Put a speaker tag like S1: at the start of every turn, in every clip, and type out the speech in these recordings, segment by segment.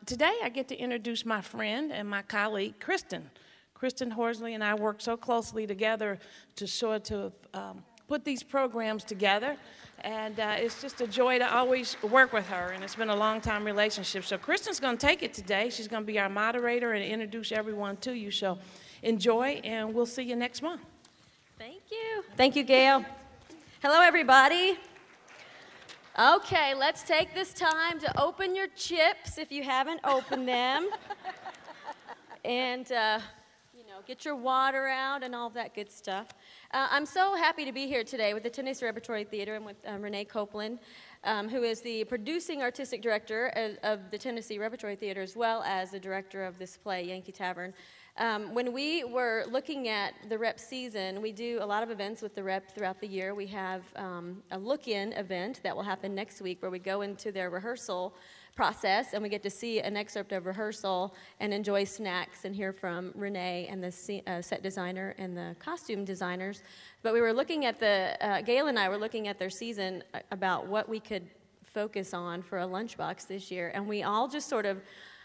S1: Today I get to introduce my friend and my colleague, Kristen. Kristen Horsley and I work so closely together to sort of put these programs together. And it's just a joy to always work with her, and it's been a long-time relationship. So Kristen's going to take it today. She's going to be our moderator and introduce everyone to you. So enjoy, and we'll see you next month.
S2: Thank you. Thank you, Gail. Hello, everybody. Okay, let's take this time to open your chips if you haven't opened them. And, get your water out and all that good stuff. I'm so happy to be here today with the Tennessee Repertory Theatre and with Renee Copeland, who is the producing artistic director of the Tennessee Repertory Theatre, as well as the director of this play, Yankee Tavern. When we were looking at the rep season, we do a lot of events with the rep throughout the year. We have a look-in event that will happen next week where we go into their rehearsal process and we get to see an excerpt of rehearsal and enjoy snacks and hear from Renee and the set designer and the costume designers. But we were looking at Gail and I were looking at their season about what we could focus on for a lunchbox this year, and we all just sort of,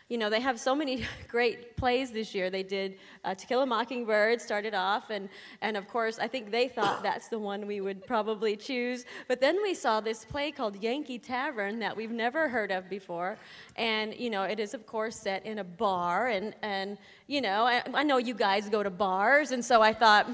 S2: they have so many great plays this year. They did To Kill a Mockingbird, started off, and of course, I think they thought that's the one we would probably choose. But then we saw this play called Yankee Tavern that we've never heard of before. And, it is, of course, set in a bar. And I know you guys go to bars, and so I thought,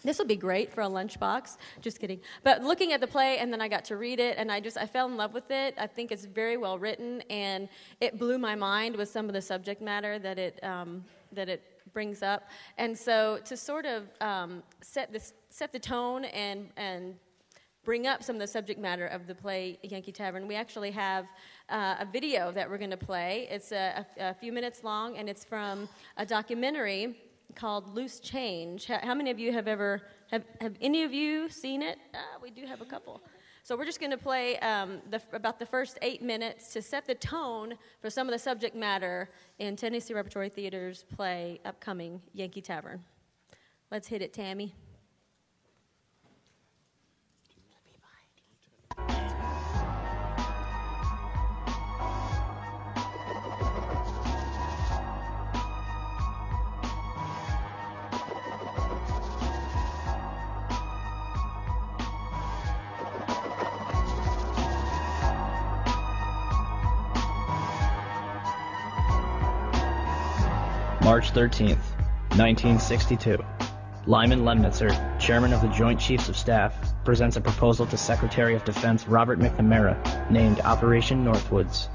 S2: this will be great for a lunchbox. Just kidding. But looking at the play, and then I got to read it, and I fell in love with it. I think it's very well written, and it blew my mind with some of the subject matter that it brings up. And so to sort of set the tone and bring up some of the subject matter of the play Yankee Tavern, we actually have a video that we're going to play. It's a few minutes long, and it's from a documentary called Loose Change. How many of you have any of you seen it? We do have a couple. So we're just going to play about the first 8 minutes to set the tone for some of the subject matter in Tennessee Repertory Theater's play upcoming Yankee Tavern. Let's hit it, Tammy.
S3: March 13th, 1962. Lyman Lemnitzer, chairman of the Joint Chiefs of Staff, presents a proposal to Secretary of Defense Robert McNamara, named Operation Northwoods.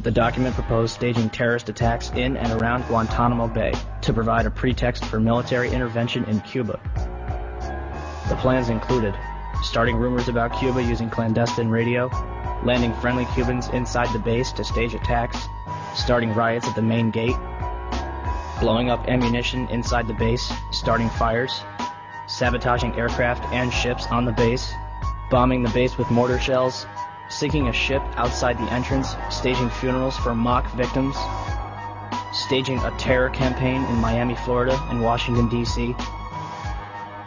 S3: The document proposed staging terrorist attacks in and around Guantanamo Bay to provide a pretext for military intervention in Cuba. The plans included starting rumors about Cuba using clandestine radio, landing friendly Cubans inside the base to stage attacks, starting riots at the main gate, blowing up ammunition inside the base, starting fires, sabotaging aircraft and ships on the base, bombing the base with mortar shells, sinking a ship outside the entrance, staging funerals for mock victims, staging a terror campaign in Miami, Florida, and Washington, D.C.,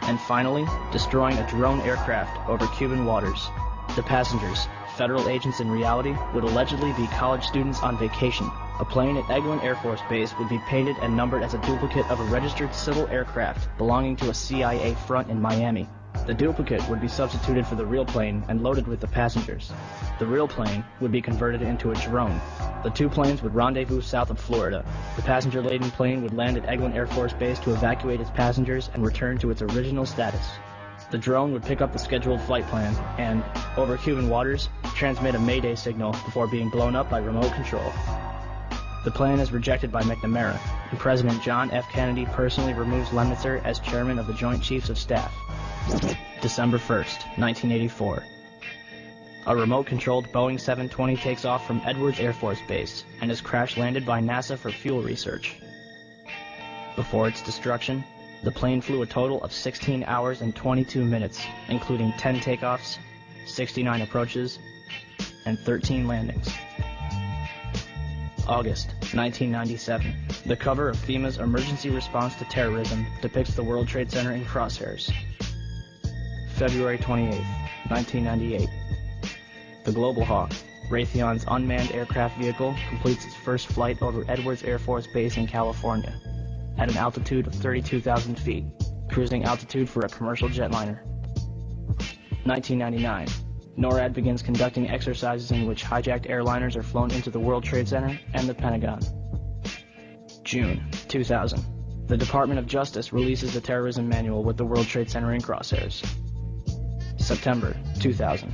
S3: and finally, destroying a drone aircraft over Cuban waters. The passengers, federal agents in reality, would allegedly be college students on vacation. A plane at Eglin Air Force Base would be painted and numbered as a duplicate of a registered civil aircraft belonging to a CIA front in Miami. The duplicate would be substituted for the real plane and loaded with the passengers. The real plane would be converted into a drone. The two planes would rendezvous south of Florida. The passenger-laden plane would land at Eglin Air Force Base to evacuate its passengers and return to its original status. The drone would pick up the scheduled flight plan and, over Cuban waters, transmit a Mayday signal before being blown up by remote control. The plan is rejected by McNamara, and President John F. Kennedy personally removes Lemnitzer as chairman of the Joint Chiefs of Staff. December 1st, 1984. A remote-controlled Boeing 720 takes off from Edwards Air Force Base and is crash-landed by NASA for fuel research. Before its destruction, the plane flew a total of 16 hours and 22 minutes, including 10 takeoffs, 69 approaches, and 13 landings. August 1997. The cover of FEMA's Emergency Response to Terrorism depicts the World Trade Center in crosshairs. February 28, 1998. The Global Hawk, Raytheon's unmanned aircraft vehicle completes its first flight over Edwards Air Force Base in California at an altitude of 32,000 feet, cruising altitude for a commercial jetliner. 1999. NORAD begins conducting exercises in which hijacked airliners are flown into the World Trade Center and the Pentagon. June 2000. The Department of Justice releases the terrorism manual with the World Trade Center in crosshairs. September 2000.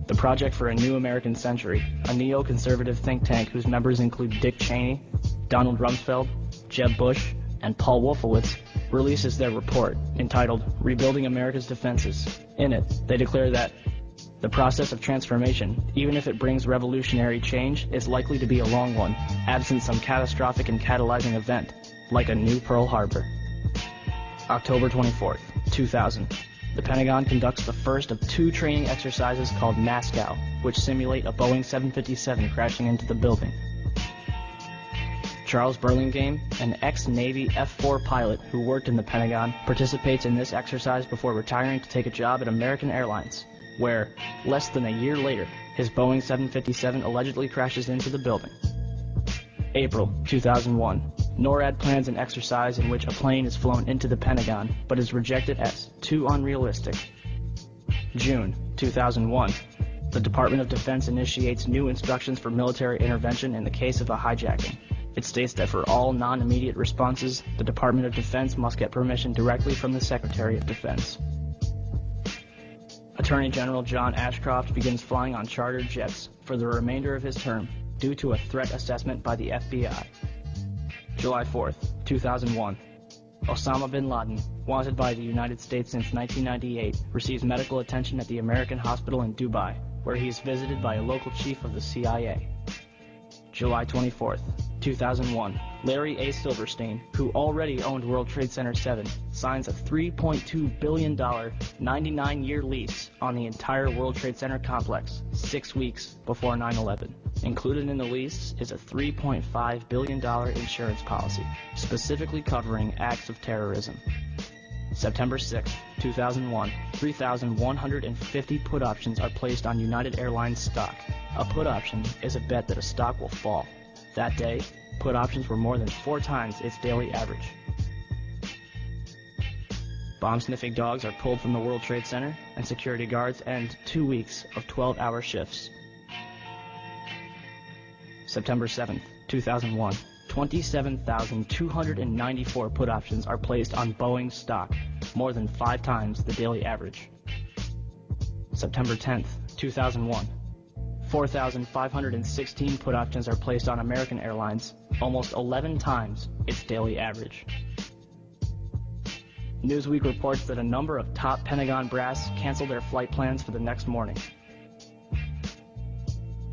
S3: The Project for a New American Century, a neoconservative think tank whose members include Dick Cheney, Donald Rumsfeld, Jeb Bush, and Paul Wolfowitz, releases their report entitled Rebuilding America's Defenses. In it, they declare that the process of transformation, even if it brings revolutionary change, is likely to be a long one, absent some catastrophic and catalyzing event, like a new Pearl Harbor. October 24th, 2000. The Pentagon conducts the first of 2 training exercises called NASCOW, which simulate a Boeing 757 crashing into the building. Charles Burlingame, an ex-Navy F-4 pilot who worked in the Pentagon, participates in this exercise before retiring to take a job at American Airlines, where, less than a year later, his Boeing 757 allegedly crashes into the building. April 2001. NORAD plans an exercise in which a plane is flown into the Pentagon, but is rejected as too unrealistic. June 2001. The Department of Defense initiates new instructions for military intervention in the case of a hijacking. It states that for all non-immediate responses, the Department of Defense must get permission directly from the Secretary of Defense. Attorney General John Ashcroft begins flying on chartered jets for the remainder of his term due to a threat assessment by the FBI. July 4th, 2001. Osama bin Laden, wanted by the United States since 1998, receives medical attention at the American hospital in Dubai, where he is visited by a local chief of the CIA. July 24th, 2001. Larry A. Silverstein, who already owned World Trade Center 7, signs a $3.2 billion 99-year lease on the entire World Trade Center complex 6 weeks before 9/11. Included in the lease is a $3.5 billion insurance policy, specifically covering acts of terrorism. September 6, 2001, 3,150 put options are placed on United Airlines stock. A put option is a bet that a stock will fall. That day, put options were more than 4 times its daily average. Bomb-sniffing dogs are pulled from the World Trade Center, and security guards end 2 weeks of 12-hour shifts. September 7th, 2001, 27,294 put options are placed on Boeing stock, more than 5 times the daily average. September 10th, 2001, 4,516 put options are placed on American Airlines, almost 11 times its daily average. Newsweek reports that a number of top Pentagon brass canceled their flight plans for the next morning.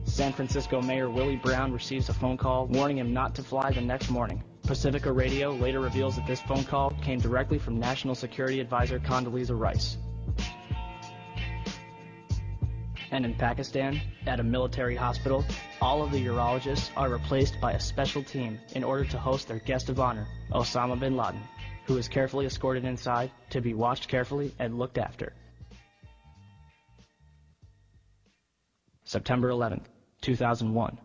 S3: San Francisco Mayor Willie Brown receives a phone call warning him not to fly the next morning. Pacifica Radio later reveals that this phone call came directly from National Security Advisor Condoleezza Rice. And in Pakistan, at a military hospital, all of the urologists are replaced by a special team in order to host their guest of honor, Osama bin Laden, who is carefully escorted inside to be watched carefully and looked after. September 11th, 2001.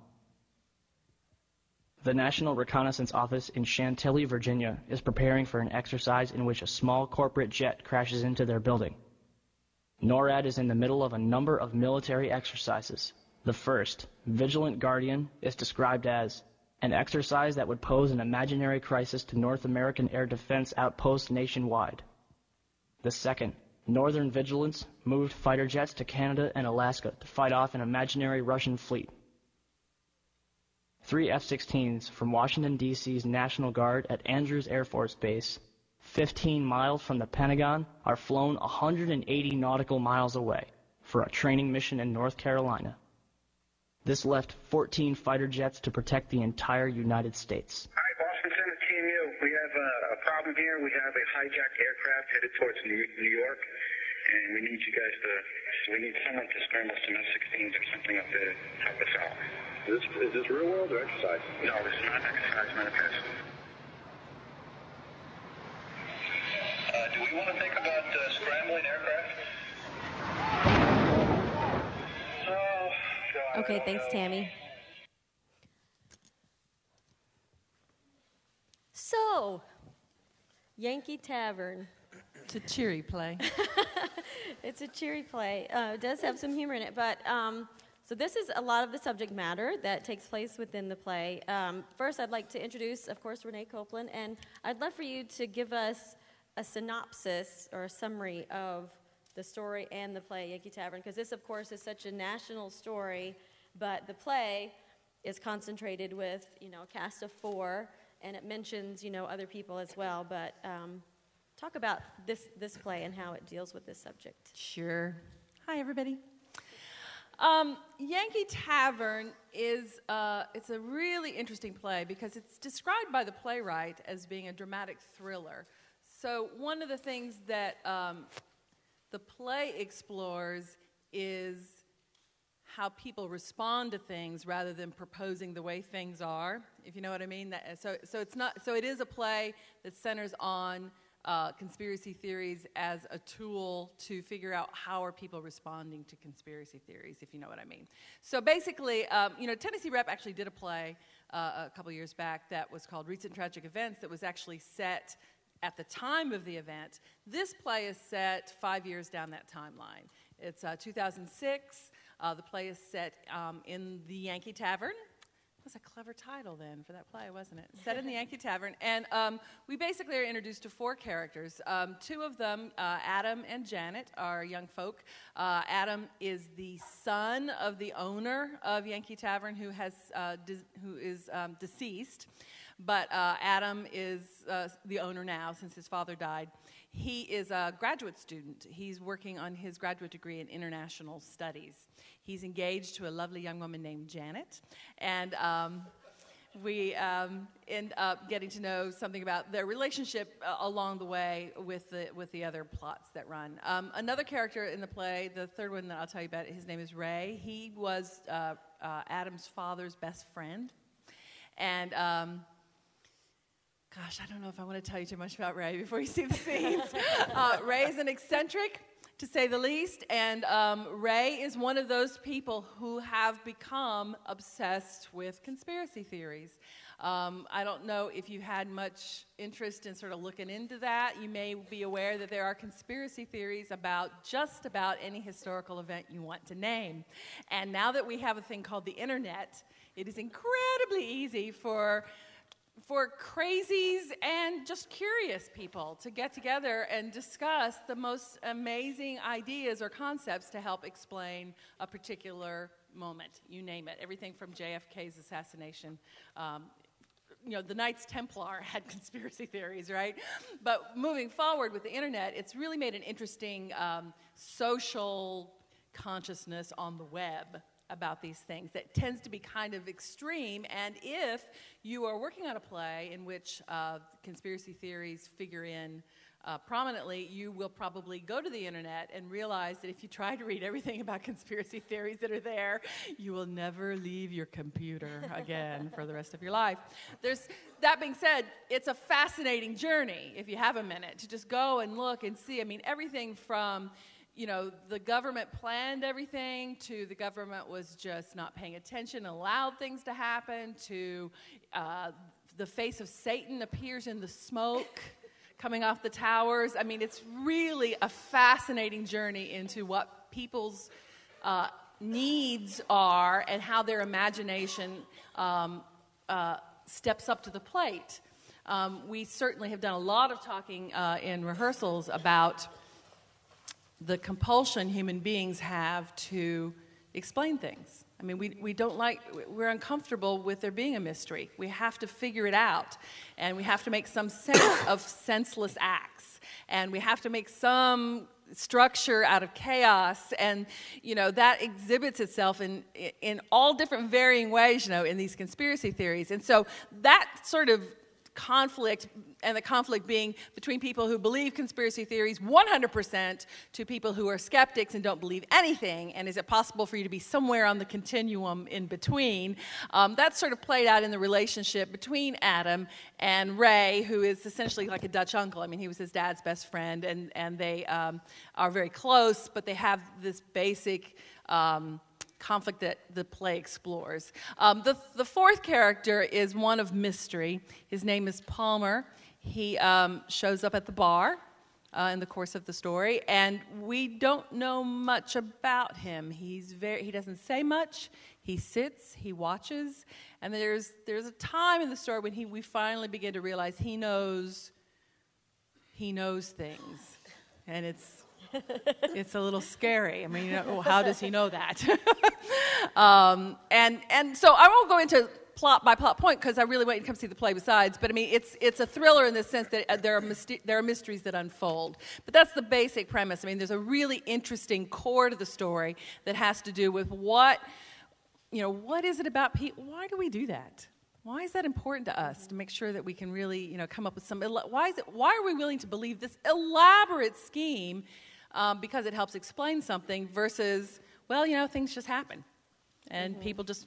S3: The National Reconnaissance Office in Chantilly, Virginia, is preparing for an exercise in which a small corporate jet crashes into their building. NORAD is in the middle of a number of military exercises. The first, Vigilant Guardian, is described as an exercise that would pose an imaginary crisis to North American air defense outposts nationwide. The second, Northern Vigilance, moved fighter jets to Canada and Alaska to fight off an imaginary Russian fleet. 3 F-16s from Washington, D.C.'s National Guard at Andrews Air Force Base, 15 miles from the Pentagon, are flown 180 nautical miles away for a training mission in North Carolina. This left 14 fighter jets to protect the entire United States.
S4: Hi, Boston Center, Team U. We have a problem here. We have a hijacked aircraft headed towards New York, and we need you guys we need someone to scramble some F-16s or something up there to help us out.
S5: Is this real world or exercise?
S4: No, this is not exercise, manifest. Do we want to think about scrambling aircraft?
S2: Okay, thanks, Tammy. So, Yankee Tavern.
S6: It's a cheery play.
S2: It's a cheery play. It does have some humor in it, but so this is a lot of the subject matter that takes place within the play. First, I'd like to introduce, of course, Renee Copeland, and I'd love for you to give us a synopsis or a summary of the story and the play, Yankee Tavern, because this, of course, is such a national story, but the play is concentrated with, a cast of 4, and it mentions, other people as well, but talk about this play and how it deals with this subject.
S6: Sure. Hi, everybody. Yankee Tavern is it's a really interesting play because it's described by the playwright as being a dramatic thriller. So one of the things that the play explores is how people respond to things rather than proposing the way things are, if you know what I mean. So it is a play that centers on conspiracy theories as a tool to figure out how are people responding to conspiracy theories, if you know what I mean. So basically, Tennessee Rep actually did a play a couple years back that was called Recent Tragic Events that was actually set at the time of the event. This play is set 5 years down that timeline. It's 2006. The play is set in the Yankee Tavern. That was a clever title then for that play, wasn't it? Set in the Yankee Tavern. And we basically are introduced to 4 characters. 2 of them, Adam and Janet, are young folk. Adam is the son of the owner of Yankee Tavern who is deceased. But Adam is the owner now since his father died. He is a graduate student. He's working on his graduate degree in international studies. He's engaged to a lovely young woman named Janet. And we end up getting to know something about their relationship along the way with the other plots that run. Another character in the play, the third one that I'll tell you about, his name is Ray. He was Adam's father's best friend. And gosh, I don't know if I want to tell you too much about Ray before you see the scenes. Ray is an eccentric, to say the least, and Ray is one of those people who have become obsessed with conspiracy theories. I don't know if you had much interest in sort of looking into that. You may be aware that there are conspiracy theories about just about any historical event you want to name. And now that we have a thing called the internet, it is incredibly easy for crazies and just curious people to get together and discuss the most amazing ideas or concepts to help explain a particular moment. You name it. Everything from JFK's assassination. The Knights Templar had conspiracy theories, right? But moving forward with the internet, it's really made an interesting social consciousness on the web about these things that tends to be kind of extreme. And if you are working on a play in which conspiracy theories figure in prominently, you will probably go to the internet and realize that if you try to read everything about conspiracy theories that are there, you will never leave your computer again for the rest of your life. That being said, it's a fascinating journey, if you have a minute, to just go and look and see. I mean, everything from the government planned everything, to the government was just not paying attention and allowed things to happen, to the face of Satan appears in the smoke coming off the towers. I mean, it's really a fascinating journey into what people's needs are and how their imagination steps up to the plate. We certainly have done a lot of talking in rehearsals about the compulsion human beings have to explain things. I mean, we're uncomfortable with there being a mystery. We have to figure it out, and we have to make some sense of senseless acts, and we have to make some structure out of chaos, and that exhibits itself in all different varying ways, in these conspiracy theories. And so that sort of conflict, and the conflict being between people who believe conspiracy theories 100% to people who are skeptics and don't believe anything, and is it possible for you to be somewhere on the continuum in between? That's sort of played out in the relationship between Adam and Ray, who is essentially like a Dutch uncle. I mean, he was his dad's best friend, and they are very close, but they have this basic conflict that the play explores. The fourth character is one of mystery. His name is Palmer. He shows up at the bar in the course of the story, and we don't know much about him. He doesn't say much. He sits, he watches, and there's a time in the story when we finally begin to realize he knows things, and it's a little scary. I mean, how does he know that? And so I won't go into plot by plot point because I really want you to come see the play besides. But I mean, it's a thriller in the sense that there are mysteries that unfold. But that's the basic premise. I mean, there's a really interesting core to the story that has to do with what is it about people? Why do we do that? Why is that important to us to make sure that we can really, come up with some? Why are we willing to believe this elaborate scheme because it helps explain something versus, things just happen and people just,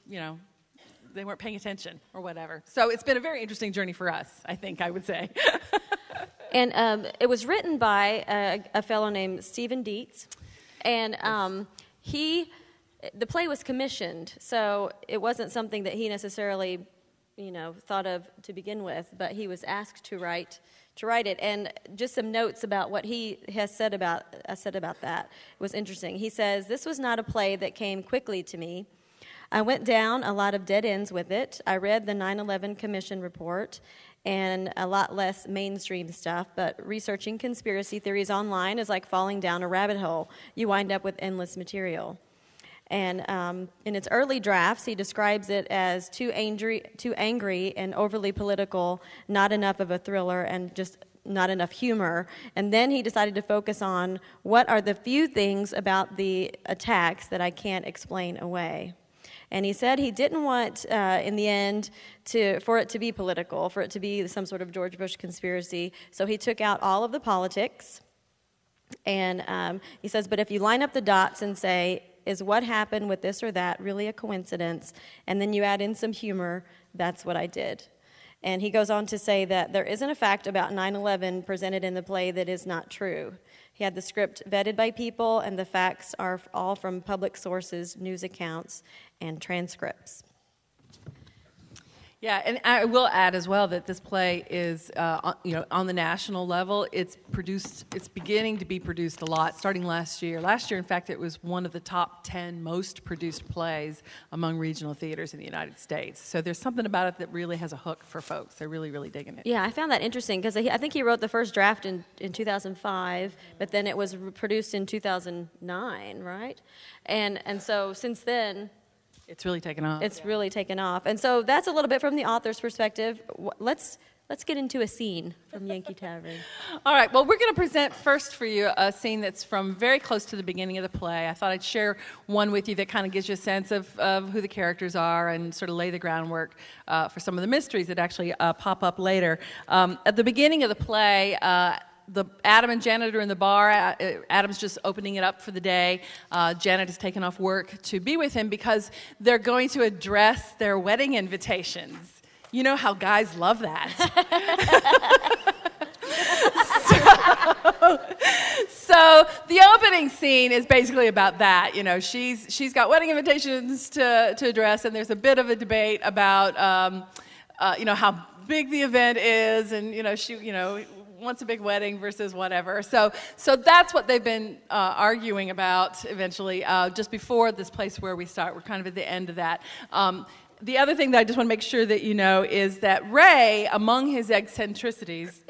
S6: they weren't paying attention or whatever. So it's been a very interesting journey for us, I think I would say.
S2: And it was written by a fellow named Stephen Dietz, and the play was commissioned, so it wasn't something that he necessarily, thought of to begin with, but he was asked to write it. And just some notes about what he has said about that was interesting. He says, "This was not a play that came quickly to me. I went down a lot of dead ends with it. I read the 9/11 Commission report and a lot less mainstream stuff, but researching conspiracy theories online is like falling down a rabbit hole. You wind up with endless material." And in its early drafts, he describes it as too angry and overly political, not enough of a thriller, and just not enough humor. And then he decided to focus on what are the few things about the attacks that I can't explain away. And he said he didn't want, in the end, for it to be political, for it to be some sort of George Bush conspiracy. So he took out all of the politics. And he says, but if you line up the dots and say, is what happened with this or that really a coincidence? And then you add in some humor, that's what I did. And he goes on to say that there isn't a fact about 9/11 presented in the play that is not true. He had the script vetted by people, and the facts are all from public sources, news accounts, and transcripts.
S6: Yeah, and I will add as well that this play is, on the national level, it's beginning to be produced a lot, starting last year. Last year, in fact, it was one of the top 10 most produced plays among regional theaters in the United States. So there's something about it that really has a hook for folks. They're really, really digging it.
S2: Yeah, I found that interesting because I think he wrote the first draft in 2005, but then it was produced in 2009, right? And so since then,
S6: it's really taken off.
S2: It's really taken off. And so that's a little bit from the author's perspective. Let's get into a scene from Yankee Tavern.
S6: All right. Well, we're going to present first for you a scene that's from very close to the beginning of the play. I thought I'd share one with you that kind of gives you a sense of who the characters are and sort of lay the groundwork for some of the mysteries that actually pop up later. At the beginning of the play, Adam and Janet are in the bar. Adam's just opening it up for the day. Janet has taken off work to be with him because they're going to address their wedding invitations. You know how guys love that. So the opening scene is basically about that. She's got wedding invitations to address, and there's a bit of a debate about how big the event is, and she wants a big wedding versus whatever. So that's what they've been arguing about eventually, just before this place where we start. We're kind of at the end of that. The other thing that I just want to make sure that you know is that Ray, among his eccentricities,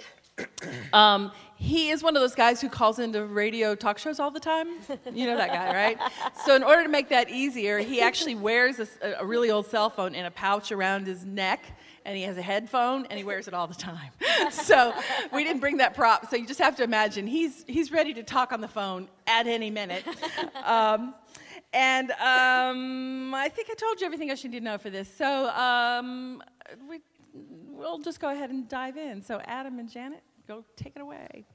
S6: he is one of those guys who calls into radio talk shows all the time. You know that guy, right? So in order to make that easier, he actually wears a really old cell phone in a pouch around his neck, and he has a headphone, and he wears it all the time. So we didn't bring that prop, so you just have to imagine he's ready to talk on the phone at any minute. I think I told you everything else you need to know for this. So we'll just go ahead and dive in. So Adam and Janet, go take it away.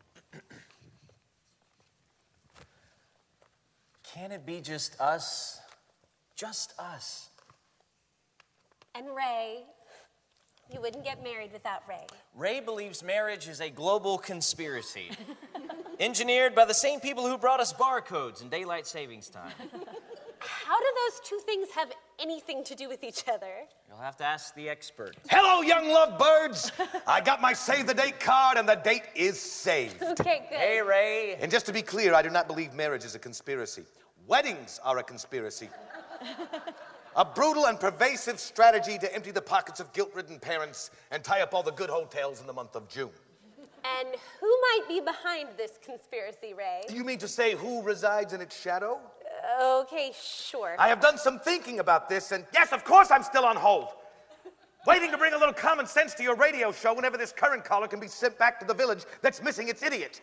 S7: Can it be just us? Just us.
S8: And Ray, you wouldn't get married without Ray.
S7: Ray believes marriage is a global conspiracy, engineered by the same people who brought us barcodes and daylight savings time.
S8: How do those two things have anything to do with each other?
S7: You'll have to ask the expert.
S9: Hello, young lovebirds. I got my save the date card, and the date is saved.
S8: Okay, good.
S7: Hey, Ray.
S9: And just to be clear, I do not believe marriage is a conspiracy. Weddings are a conspiracy. A brutal and pervasive strategy to empty the pockets of guilt-ridden parents and tie up all the good hotels in the month of June.
S8: And who might be behind this conspiracy, Ray?
S9: You mean to say who resides in its shadow?
S8: Okay, sure.
S9: I have done some thinking about this, and yes, of course I'm still on hold. Waiting to bring a little common sense to your radio show whenever this current caller can be sent back to the village that's missing its idiot.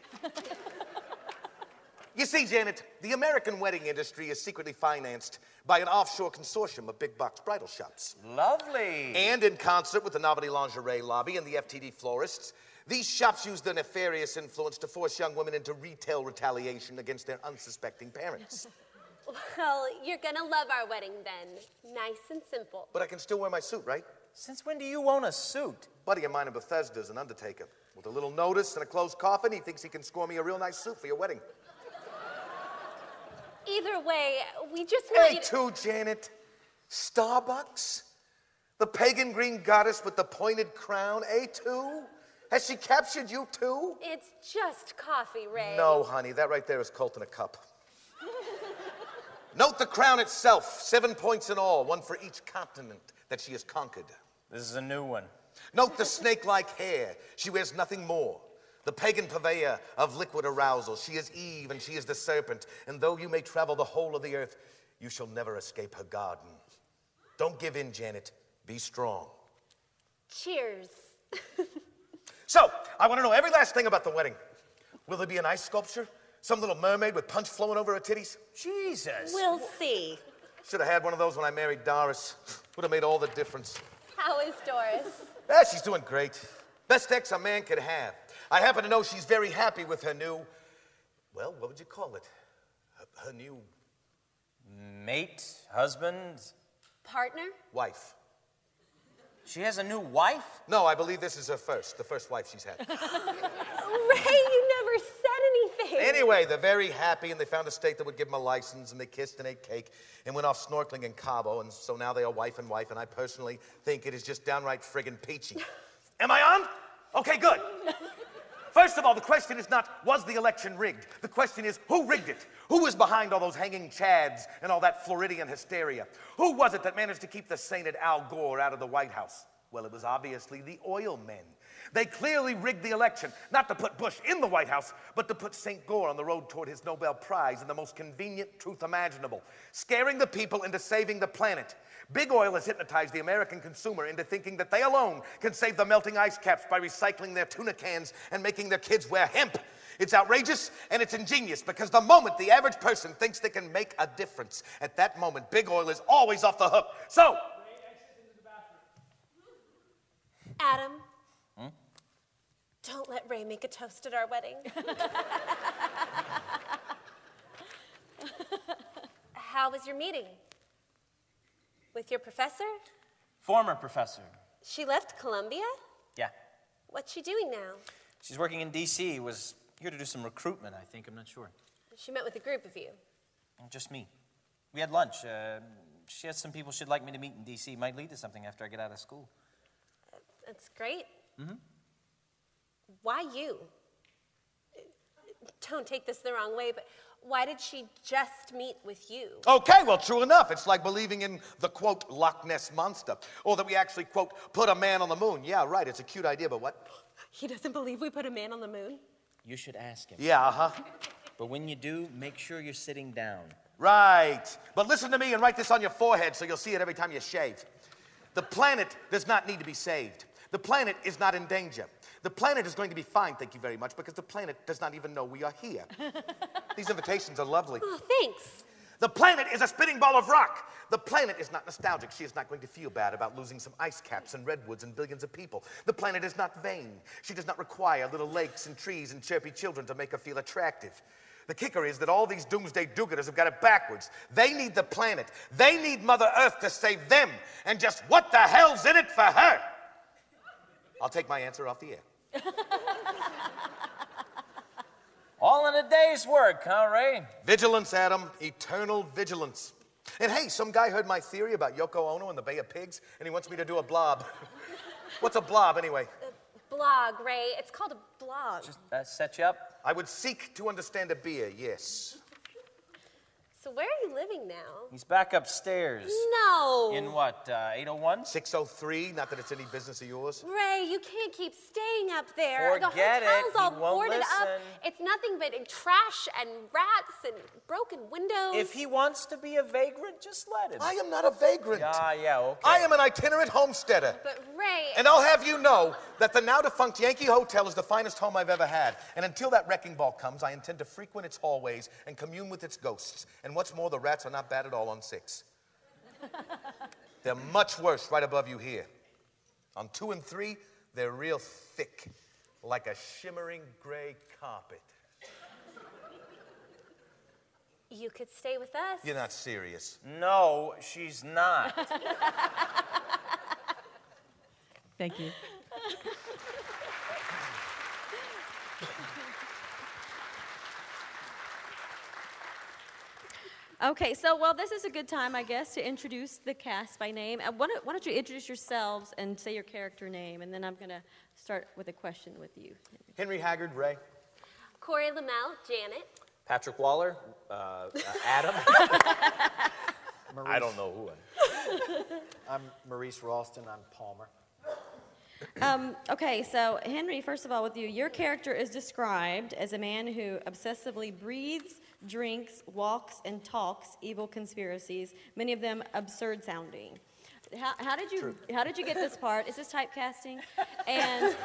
S9: You see, Janet, the American wedding industry is secretly financed by an offshore consortium of big box bridal shops.
S7: Lovely.
S9: And in concert with the Novelty Lingerie Lobby and the FTD Florists, these shops use their nefarious influence to force young women into retail retaliation against their unsuspecting parents.
S8: Well, you're gonna love our wedding then. Nice and simple.
S9: But I can still wear my suit, right?
S7: Since when do you own a suit?
S9: Buddy of mine in Bethesda is an undertaker. With a little notice and a closed coffin, he thinks he can score me a real nice suit for your wedding.
S8: Either way, we just want you to...
S9: A2, Janet. Starbucks? The pagan green goddess with the pointed crown, A2? Has she captured you too?
S8: It's just coffee, Ray.
S9: No, honey, that right there is Colt in a cup. Note the crown itself, 7 points in all, one for each continent that she has conquered.
S7: This is a new one.
S9: Note the snake-like hair. She wears nothing more. The pagan purveyor of liquid arousal. She is Eve and she is the serpent. And though you may travel the whole of the earth, you shall never escape her garden. Don't give in, Janet. Be strong.
S8: Cheers.
S9: So, I want to know every last thing about the wedding. Will there be an ice sculpture? Some little mermaid with punch flowing over her titties?
S7: Jesus.
S8: We'll see.
S9: Should have had one of those when I married Doris. Would have made all the difference.
S8: How is Doris?
S9: She's doing great. Best ex a man could have. I happen to know she's very happy with her new, well, what would you call it? Her new...
S7: Mate? Husband?
S8: Partner?
S9: wife.
S7: She has a new wife?
S9: No, I believe this is the first wife she's had.
S8: Ray, you never said anything.
S9: Anyway, they're very happy, and they found a state that would give them a license, and they kissed and ate cake, and went off snorkeling in Cabo, and so now they are wife and wife, and I personally think it is just downright friggin' peachy. Am I on? Okay, good. First of all, the question is not, was the election rigged? The question is, who rigged it? Who was behind all those hanging chads and all that Floridian hysteria? Who was it that managed to keep the sainted Al Gore out of the White House? Well, it was obviously the oil men. They clearly rigged the election, not to put Bush in the White House, but to put St. Gore on the road toward his Nobel Prize in the most convenient truth imaginable, scaring the people into saving the planet. Big oil has hypnotized the American consumer into thinking that they alone can save the melting ice caps by recycling their tuna cans and making their kids wear hemp. It's outrageous and it's ingenious because the moment the average person thinks they can make a difference, at that moment, big oil is always off the hook. So,
S8: Adam, don't let Ray make a toast at our wedding. How was your meeting? With your professor?
S7: Former professor.
S8: She left Columbia?
S7: Yeah.
S8: What's she doing now?
S7: She's working in D.C. Was here to do some recruitment, I think. I'm not sure.
S8: She met with a group of you.
S7: Just me. We had lunch. She has some people she'd like me to meet in D.C. Might lead to something after I get out of school.
S8: That's great. Why you? Don't take this the wrong way, but why did she just meet with you?
S9: okay, well, true enough. It's like believing in the, quote, Loch Ness Monster. Or that we actually, quote, put a man on the moon. Yeah, right, it's a cute idea, but what?
S8: He doesn't believe we put a man on the moon?
S7: You should ask him.
S9: Yeah, uh-huh.
S7: But when you do, make sure you're sitting down.
S9: Right. But listen to me and write this on your forehead so you'll see it every time you shave. The planet does not need to be saved. The planet is not in danger. The planet is going to be fine, thank you very much, because the planet does not even know we are here. These invitations are lovely.
S8: Oh, thanks.
S9: The planet is a spitting ball of rock. The planet is not nostalgic. She is not going to feel bad about losing some ice caps and redwoods and billions of people. The planet is not vain. She does not require little lakes and trees and chirpy children to make her feel attractive. The kicker is that all these doomsday do-gooders have got it backwards. They need the planet. They need Mother Earth to save them. And just what the hell's in it for her? I'll take my answer off the air.
S7: All in a day's work, huh, Ray?
S9: Vigilance, Adam. Eternal vigilance. And hey, some guy heard my theory about Yoko Ono and the Bay of Pigs, and he wants me to do a blob. What's a blob, anyway?
S8: Blog, Ray. It's called a blog.
S7: Just set you up.
S9: I would seek to understand a beer, yes.
S8: So where are you living now?
S7: He's back upstairs.
S8: No.
S7: In what, 801?
S9: 603, not that it's any business of yours.
S8: Ray, you can't keep staying up there.
S7: Forget
S8: the hotel's
S7: it.
S8: all
S7: He won't
S8: boarded up.
S7: listen.
S8: It's nothing but trash and rats and broken windows.
S7: If he wants to be a vagrant, just let him.
S9: I am not a vagrant.
S7: Yeah, okay.
S9: I am an itinerant homesteader.
S8: But Ray...
S9: And I'll have you know that the now-defunct Yankee Hotel is the finest home I've ever had. And until that wrecking ball comes, I intend to frequent its hallways and commune with its ghosts. And what's more, the rats are not bad at all on 6. They're much worse right above you here. On 2 and 3, they're real thick, like a shimmering gray carpet.
S8: You could stay with us.
S9: You're not serious.
S7: No, she's not.
S6: Thank you.
S2: Okay, so, well, this is a good time, I guess, to introduce the cast by name. Why don't you introduce yourselves and say your character name, and then I'm going to start with a question with you.
S9: Henry Haggard, Ray.
S8: Corey Lamel, Janet.
S10: Patrick Waller, Adam.
S9: I don't know who
S10: I'm Maurice Ralston. I'm Palmer.
S2: Okay, so Henry, first of all, with you, your character is described as a man who obsessively breathes, drinks, walks, and talks evil conspiracies, many of them absurd sounding. How did you get this part? Is this typecasting? And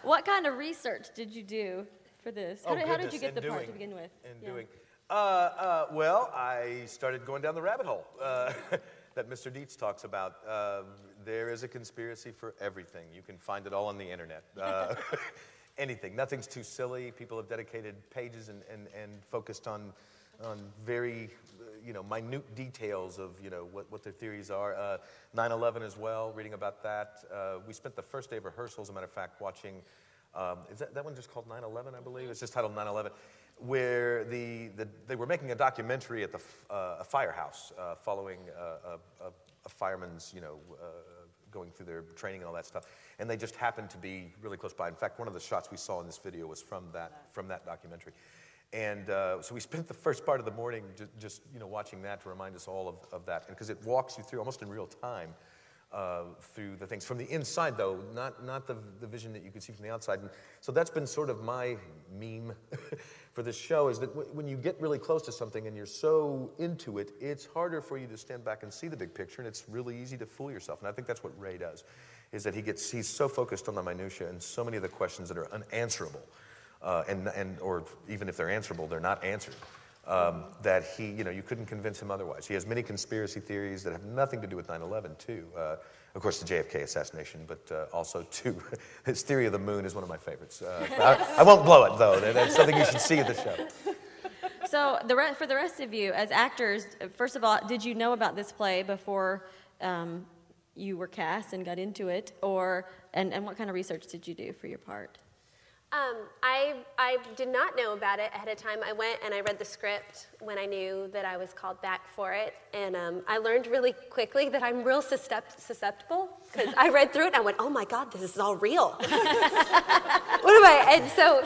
S2: what kind of research did you do for this? How did you get the part to begin with?
S9: Well, I started going down the rabbit hole that Mr. Dietz talks about. There is a conspiracy for everything. You can find it all on the internet. Anything. Nothing's too silly. People have dedicated pages and focused on very minute details of what their theories are. 9/11 as well. Reading about that. We spent the first day of rehearsal, as a matter of fact, watching. Is that one just called 9/11? I believe it's just titled 9/11. Where they were making a documentary at a firehouse following a fireman's, going through their training and all that stuff, and they just happened to be really close by. In fact, one of the shots we saw in this video was from that documentary, and so we spent the first part of the morning just watching that to remind us all of that, and because it walks you through almost in real time. Through the things from the inside, though, not the vision that you can see from the outside. And so that's been sort of my meme for this show, is that when you get really close to something and you're so into it, it's harder for you to stand back and see the big picture, and it's really easy to fool yourself. And I think that's what Ray does, is that he's so focused on the minutia and so many of the questions that are unanswerable, or even if they're answerable, they're not answered. That you couldn't convince him otherwise. He has many conspiracy theories that have nothing to do with 9/11, too. Of course, the JFK assassination, but also, too, his theory of the moon is one of my favorites. I won't blow it, though. That's something you should see at the show.
S2: So, for the rest of you, as actors, first of all, did you know about this play before you were cast and got into it, and what kind of research did you do for your part?
S8: I did not know about it ahead of time. I went and I read the script when I knew that I was called back for it, and I learned really quickly that I'm real susceptible, because I read through it and I went, oh my God, this is all real. And so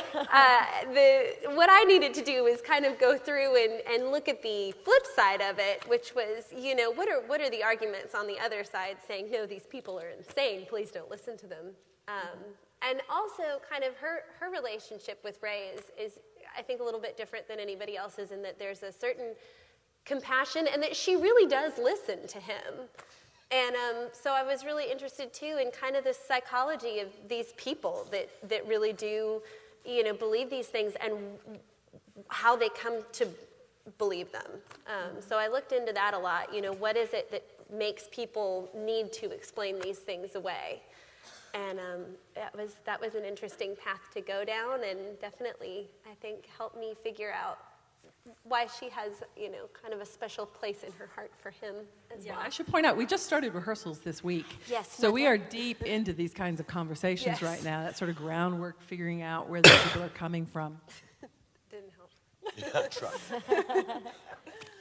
S8: what I needed to do was kind of go through and look at the flip side of it, which was, what are the arguments on the other side saying, no, these people are insane, please don't listen to them. And also, kind of her relationship with Ray is, I think, a little bit different than anybody else's, in that there's a certain compassion and that she really does listen to him. And so I was really interested, too, in kind of the psychology of these people that really do, believe these things and how they come to believe them. So I looked into that a lot. What is it that makes people need to explain these things away? And that was an interesting path to go down, and definitely, I think, helped me figure out why she has, kind of a special place in her heart for him as well.
S6: I should point out, we just started rehearsals this week.
S8: Yes.
S6: So we are deep into these kinds of conversations right now, that sort of groundwork, figuring out where the people are coming from.
S8: Didn't help.
S9: Yeah, try.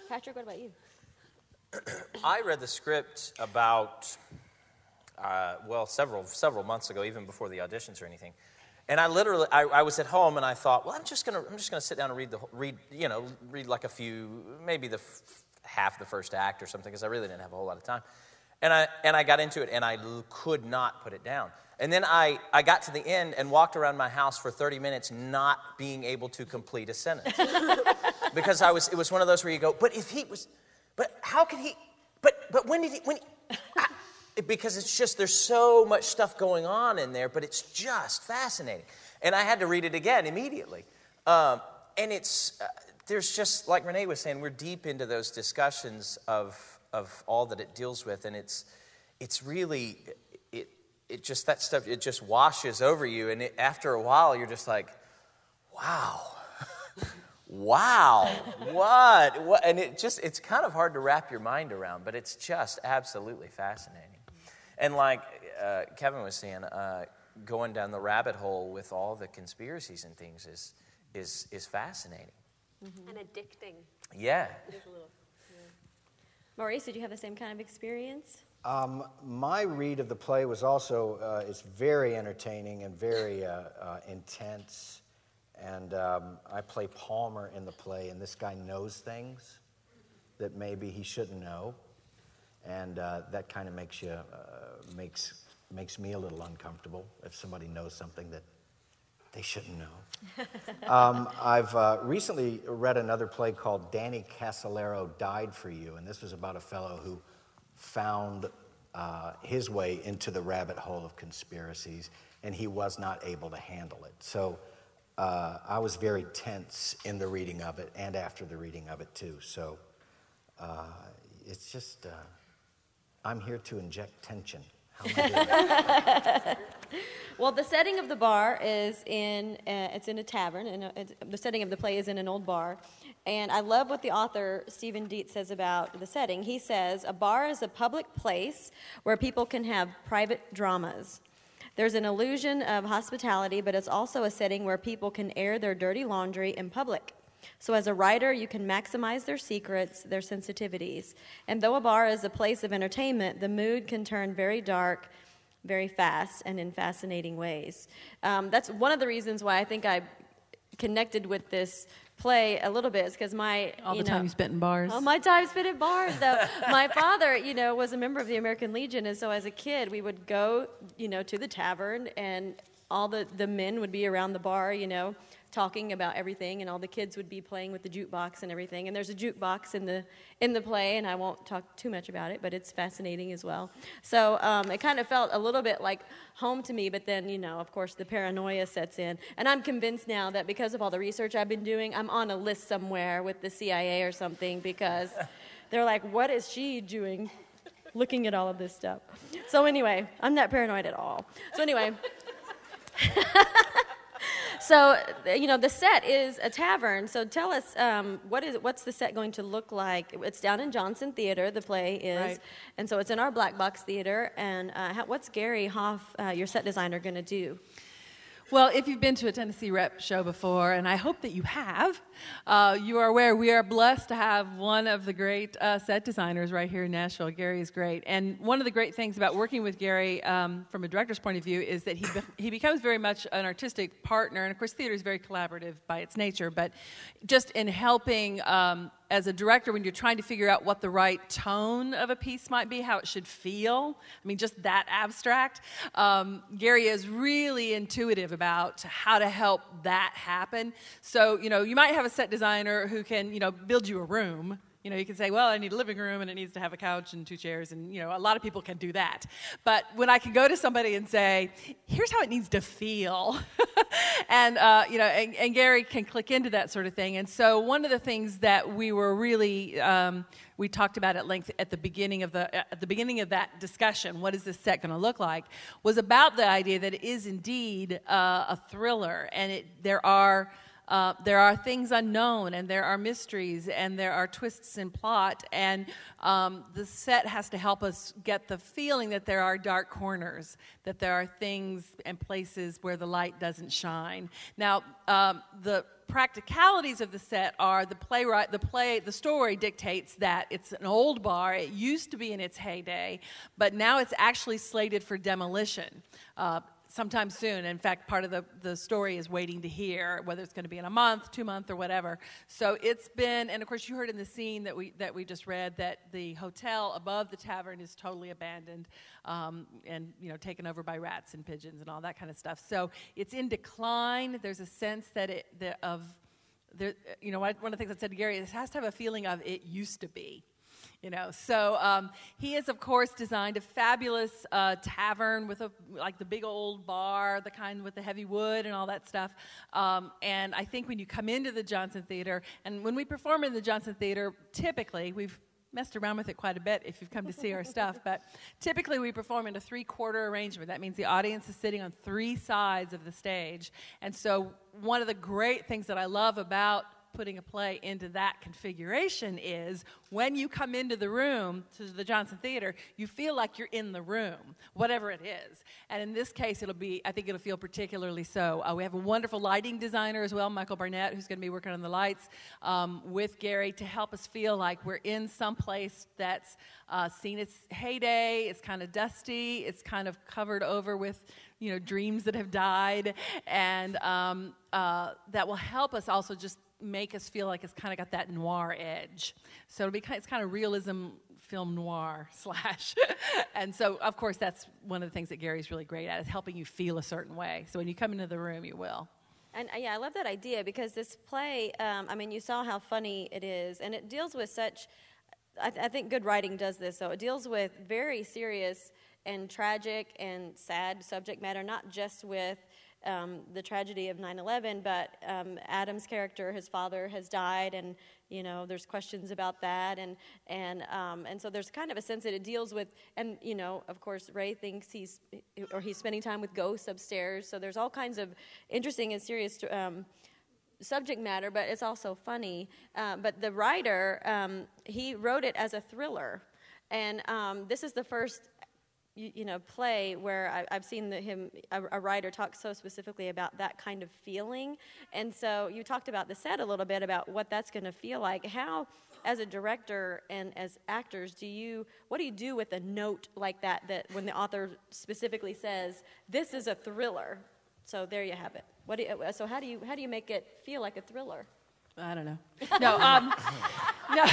S2: Patrick, what about you?
S7: I read the script about, several months ago, even before the auditions or anything. And I literally, I was at home and I thought, well, I'm just gonna sit down and read like a few, maybe half the first act or something, because I really didn't have a whole lot of time. And I got into it and I could not put it down. And then I got to the end and walked around my house for 30 minutes not being able to complete a sentence. Because it was one of those where you go, but how could he, but when did he, because it's just, there's so much stuff going on in there, but it's just fascinating. And I had to read it again immediately. And there's just, like Renee was saying, we're deep into those discussions of all that it deals with, and it's really, it just, that stuff, it just washes over you, and after a while, you're just like, wow. Wow, what? And it's kind of hard to wrap your mind around, but it's just absolutely fascinating. And like Kevin was saying, going down the rabbit hole with all the conspiracies and things is fascinating.
S8: Mm-hmm. And addicting.
S7: Yeah.
S8: It is a little. Yeah.
S2: Maurice, did you have the same kind of experience?
S10: My read of the play was also, it's very entertaining and very intense. And I play Palmer in the play, and this guy knows things that maybe he shouldn't know. And that kind of makes me a little uncomfortable if somebody knows something that they shouldn't know. I've recently read another play called Danny Casolaro Died for You, and this was about a fellow who found his way into the rabbit hole of conspiracies, and he was not able to handle it. So I was very tense in the reading of it and after the reading of it, too. So it's just, I'm here to inject tension. How am I doing?
S2: Well, the setting of the bar is it's in a tavern, and the setting of the play is in an old bar. And I love what the author, Stephen Dietz, says about the setting. He says, a bar is a public place where people can have private dramas. There's an illusion of hospitality, but it's also a setting where people can air their dirty laundry in public. So as a writer, you can maximize their secrets, their sensitivities. And though a bar is a place of entertainment, the mood can turn very dark, very fast, and in fascinating ways. That's one of the reasons why I think I connected with this play a little bit, is because
S6: all the time you spent in bars.
S2: All my time spent in bars, though. My father, was a member of the American Legion, and so as a kid, we would go, to the tavern, and all the men would be around the bar, talking about everything, and all the kids would be playing with the jukebox and everything. And there's a jukebox in the play, and I won't talk too much about it, but it's fascinating as well. So it kind of felt a little bit like home to me, but then, of course, the paranoia sets in. And I'm convinced now that because of all the research I've been doing, I'm on a list somewhere with the CIA or something, because they're like, what is she doing looking at all of this stuff? So anyway, I'm not paranoid at all. So anyway... So, the set is a tavern. So tell us, what's the set going to look like? It's down in Johnson Theater, the play is. Right. And so it's in our Black Box Theater. And what's Gary Hoff, your set designer, going to do?
S6: Well, if you've been to a Tennessee Rep show before, and I hope that you have, you are aware we are blessed to have one of the great set designers right here in Nashville. Gary is great. And one of the great things about working with Gary from a director's point of view is that he becomes very much an artistic partner. And, of course, theater is very collaborative by its nature. But just in helping as a director, when you're trying to figure out what the right tone of a piece might be, how it should feel, just that abstract, Gary is really intuitive about how to help that happen. So, you might have a set designer who can, build you a room. You can say, well, I need a living room, and it needs to have a couch and 2 chairs, and, a lot of people can do that. But when I can go to somebody and say, here's how it needs to feel, and Gary can click into that sort of thing. And so one of the things that we were really, we talked about at length at the beginning of that discussion, what is this set going to look like, was about the idea that it is indeed a thriller, and there are there are things unknown, and there are mysteries, and there are twists in plot, and the set has to help us get the feeling that there are dark corners, that there are things and places where the light doesn't shine. Now, the practicalities of the set are the story dictates that it's an old bar. It used to be in its heyday, but now it's actually slated for demolition sometime soon. In fact, part of the story is waiting to hear whether it's going to be in a month, 2 months, or whatever. So it's been, and of course you heard in the scene that we just read that the hotel above the tavern is totally abandoned and taken over by rats and pigeons and all that kind of stuff. So it's in decline. There's a sense that one of the things I said to Gary, it has to have a feeling of it used to be. So he has, of course, designed a fabulous tavern with the big old bar, the kind with the heavy wood and all that stuff. And I think when you come into the Johnson Theater, and when we perform in the Johnson Theater, typically, we've messed around with it quite a bit if you've come to see our stuff, but typically we perform in a 3/4 arrangement. That means the audience is sitting on 3 sides of the stage. And so one of the great things that I love about putting a play into that configuration is when you come into the room to the Johnson Theater, you feel like you're in the room, whatever it is. And in this case, I think it'll feel particularly so. We have a wonderful lighting designer as well, Michael Barnett, who's going to be working on the lights with Gary to help us feel like we're in some place that's seen its heyday. It's kind of dusty. It's kind of covered over with dreams that have died. And that will help us also just make us feel like it's kind of got that noir edge. So it's kind of realism film noir / and so of course that's one of the things that Gary's really great at, is helping you feel a certain way. So when you come into the room, you will.
S2: And I love that idea, because this play, you saw how funny it is, and it deals with such, I think good writing does this, so it deals with very serious and tragic and sad subject matter, not just with the tragedy of 9/11, but Adam's character, his father has died, and there's questions about that, and so there's kind of a sense that it deals with, and of course Ray thinks he's spending time with ghosts upstairs, so there's all kinds of interesting and serious subject matter, but it's also funny. But the writer, he wrote it as a thriller, and this is the first play where I've seen a writer talk so specifically about that kind of feeling. And so you talked about the set a little bit, about what that's going to feel like. How, as a director and as actors, what do you do with a note like that when the author specifically says, this is a thriller? So there you have it. So how do you make it feel like a thriller?
S6: I don't know. No.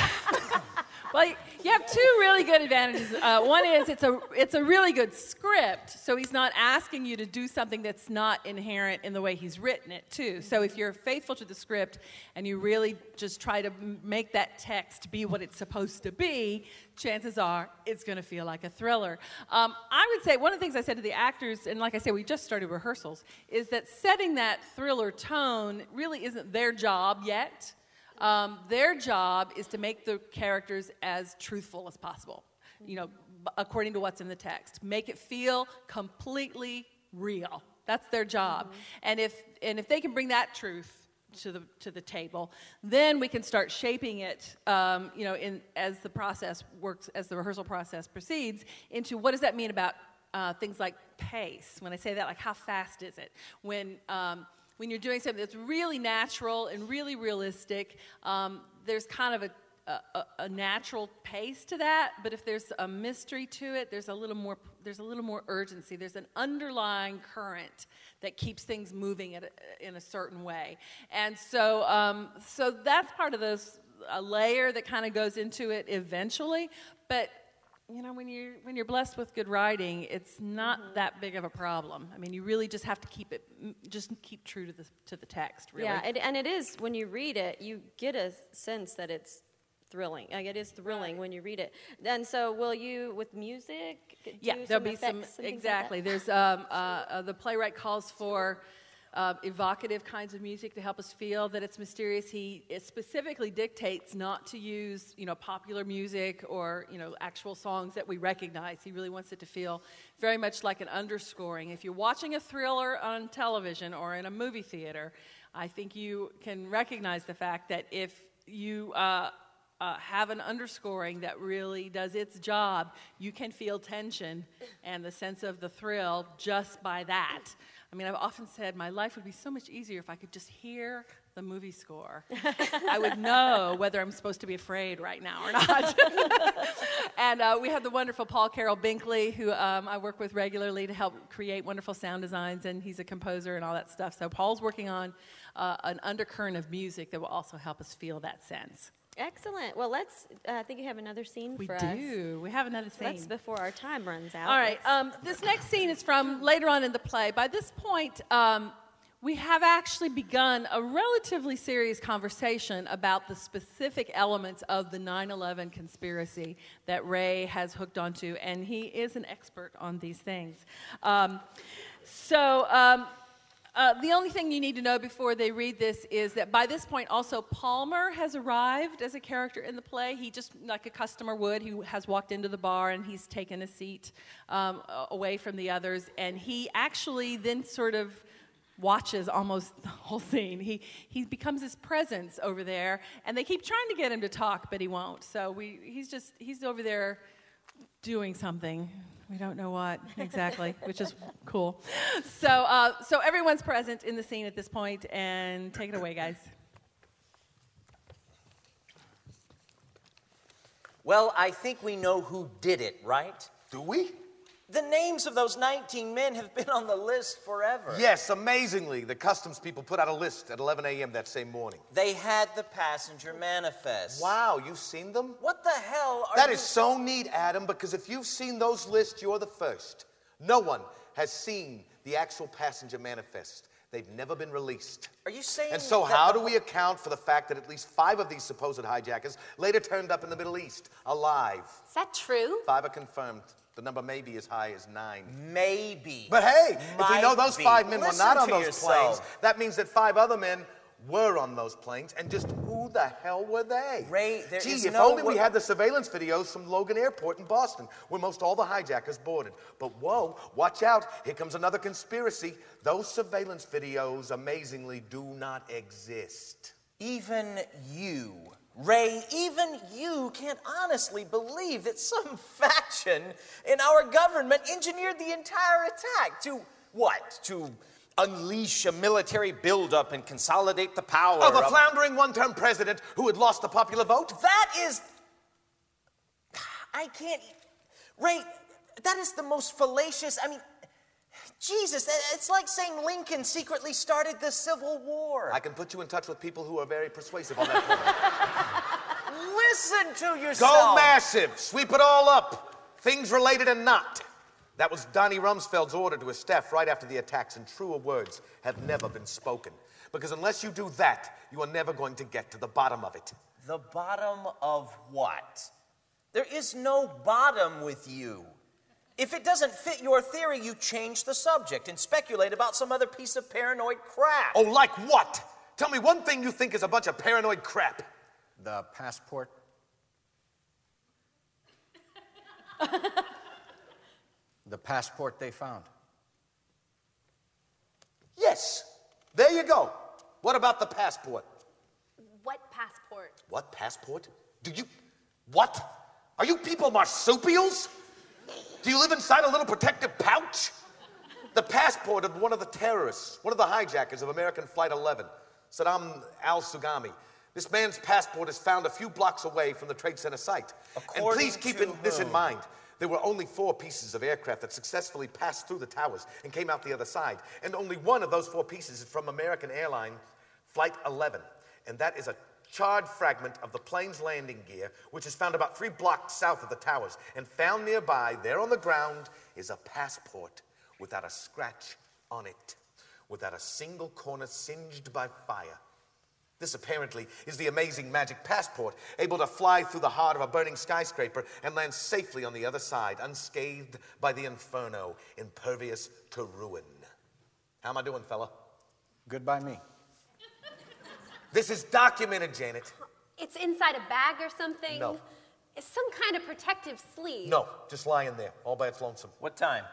S6: Well, you have 2 really good advantages. One is it's a really good script, so he's not asking you to do something that's not inherent in the way he's written it, too. So if you're faithful to the script and you really just try to make that text be what it's supposed to be, chances are it's going to feel like a thriller. I would say one of the things I said to the actors, and like I said, we just started rehearsals, is that setting that thriller tone really isn't their job yet. Their job is to make the characters as truthful as possible, according to what's in the text. Make it feel completely real. That's their job. Mm-hmm. And if they can bring that truth to the table, then we can start shaping it, as the process works, as the rehearsal process proceeds, into what does that mean about things like pace. When I say that, like how fast is it? When you're doing something that's really natural and really realistic, there's kind of a natural pace to that. But if there's a mystery to it, there's a little more urgency. There's an underlying current that keeps things moving in a certain way. And so that's part of a layer that kind of goes into it eventually. But when you're blessed with good writing, it's not that big of a problem. I mean, you really just have to keep true to the text, really.
S2: Yeah, and it is, when you read it, you get a sense that it's thrilling. Like, it is thrilling when you read it. And so, will you, with music,
S6: there'll be some exactly.
S2: Like
S6: There's the playwright calls for evocative kinds of music to help us feel that it's mysterious. He specifically dictates not to use, popular music or, actual songs that we recognize. He really wants it to feel very much like an underscoring. If you're watching a thriller on television or in a movie theater, I think you can recognize the fact that if you have an underscoring that really does its job, you can feel tension and the sense of the thrill just by that. I mean, I've often said my life would be so much easier if I could just hear the movie score. I would know whether I'm supposed to be afraid right now or not. And we have the wonderful Paul Carroll Binkley, who I work with regularly to help create wonderful sound designs, and he's a composer and all that stuff. So Paul's working on an undercurrent of music that will also help us feel that sense.
S2: Excellent. Well, let's, I think you have another scene for us.
S6: We do. We have another scene.
S2: Let's, before our time runs out.
S6: All right. This next scene is from later on in the play. By this point, we have actually begun a relatively serious conversation about the specific elements of the 9/11 conspiracy that Ray has hooked onto, and he is an expert on these things. The only thing you need to know before they read this is that by this point also Palmer has arrived as a character in the play. He just, like a customer would, he has walked into the bar and he's taken a seat away from the others, and he actually then sort of watches almost the whole scene. He becomes his presence over there, and they keep trying to get him to talk, but he won't. So he's over there doing something. We don't know what exactly, which is cool. So everyone's present in the scene at this point, and take it away, guys.
S7: Well, I think we know who did it, right?
S9: Do we?
S7: The names of those 19 men have been on the list forever.
S9: Yes, amazingly, the customs people put out a list at 11 a.m. that same morning.
S7: They had the passenger manifest.
S9: Wow, you've seen them?
S7: What the hell are
S9: That is so neat, Adam, because if you've seen those lists, you're the first. No one has seen the actual passenger manifest. They've never been released.
S7: Are you saying
S9: And so how do we account for the fact that at least 5 of these supposed hijackers later turned up in the Middle East, alive?
S8: Is that true?
S9: 5 are confirmed. The number may be as high as 9.
S7: Maybe.
S9: But hey, if we know those 5 men were not on those
S7: yourself.
S9: planes, that means that 5 other men were on those planes, and just who the hell were they?
S7: Ray, there is
S9: if
S7: no
S9: only we had the surveillance videos from Logan Airport in Boston, where most all the hijackers boarded. But whoa, watch out, here comes another conspiracy. Those surveillance videos, amazingly, do not exist.
S7: Even you, Ray, even you can't honestly believe that some faction in our government engineered the entire attack to what? To unleash a military buildup and consolidate the power
S9: of a floundering one-term president who had lost the popular vote?
S7: That is... I can't... Ray, that is the most fallacious... I mean, Jesus, it's like saying Lincoln secretly started the Civil War.
S9: I can put you in touch with people who are very persuasive on that point.
S7: Listen to yourself.
S9: Go massive. Sweep it all up. Things related and not. That was Donnie Rumsfeld's order to his staff right after the attacks, and truer words have never been spoken. Because unless you do that, you are never going to get to the bottom of it.
S7: The bottom of what? There is no bottom with you. If it doesn't fit your theory, you change the subject and speculate about some other piece of paranoid crap.
S9: Oh, like what? Tell me one thing you think is a bunch of paranoid crap.
S10: The passport. The passport they found.
S9: Yes, there you go. What about the passport?
S8: What passport?
S9: What passport? What? Are you people marsupials? Do you live inside a little protective pouch? The passport of one of the terrorists, one of the hijackers of American Flight 11, Saddam al-Sugami. This man's passport is found a few blocks away from the Trade Center site. And please keep this in mind. There were only 4 pieces of aircraft that successfully passed through the towers and came out the other side. And only one of those 4 pieces is from American Airline Flight 11. And that is a charred fragment of the plane's landing gear, which is found about 3 blocks south of the towers. And found nearby, there on the ground, is a passport without a scratch on it, without a single corner singed by fire. This apparently is the amazing magic passport, able to fly through the heart of a burning skyscraper and land safely on the other side, unscathed by the inferno, impervious to ruin. How am I doing, fella?
S10: Good by me.
S9: This is documented, Janet.
S8: It's inside a bag or something?
S9: No.
S8: It's some kind of protective sleeve.
S9: No, just lying there, all by its lonesome.
S7: What time?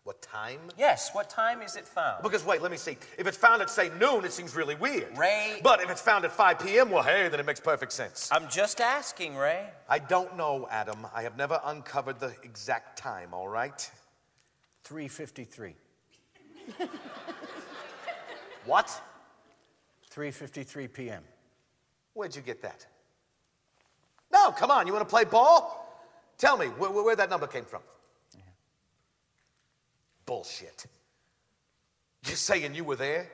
S9: What time?
S7: Yes, what time is it found?
S9: Because, wait, let me see. If it's found at, say, noon, it seems really weird.
S7: Ray.
S9: But if it's found at 5 p.m., well, hey, then it makes perfect sense.
S7: I'm just asking, Ray.
S9: I don't know, Adam. I have never uncovered the exact time, all right?
S10: 3:53.
S9: What?
S10: 3:53 p.m.
S9: Where'd you get that? No, come on, you want to play ball? Tell me, where that number came from. Yeah. Bullshit. You're saying you were there?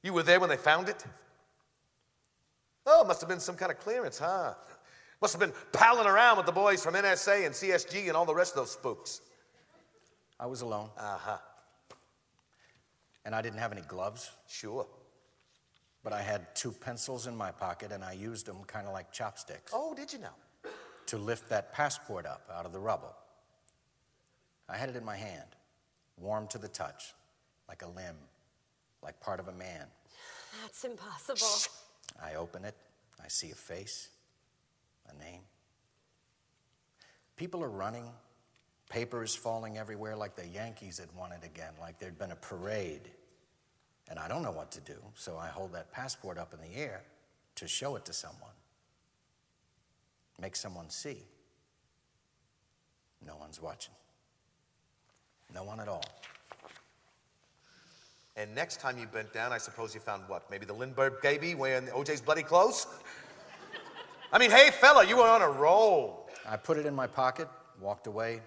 S9: You were there when they found it? Oh, must have been some kind of clearance, huh? Must have been palling around with the boys from NSA and CSG and all the rest of those spooks.
S10: I was alone.
S9: Uh-huh.
S10: And I didn't have any gloves.
S9: Sure.
S10: But I had 2 pencils in my pocket, and I used them kind of like chopsticks.
S9: Oh, did you now?
S10: To lift that passport up out of the rubble. I had it in my hand, warm to the touch, like a limb, like part of a man.
S8: That's impossible.
S10: I open it, I see a face, a name. People are running, paper is falling everywhere like the Yankees had won it again, like there'd been a parade. And I don't know what to do, so I hold that passport up in the air to show it to someone. Make someone see. No one's watching. No one at all.
S9: And next time you bent down, I suppose you found what? Maybe the Lindbergh baby wearing OJ's bloody clothes? I mean, hey, fella, you were on a roll.
S10: I put it in my pocket, walked away.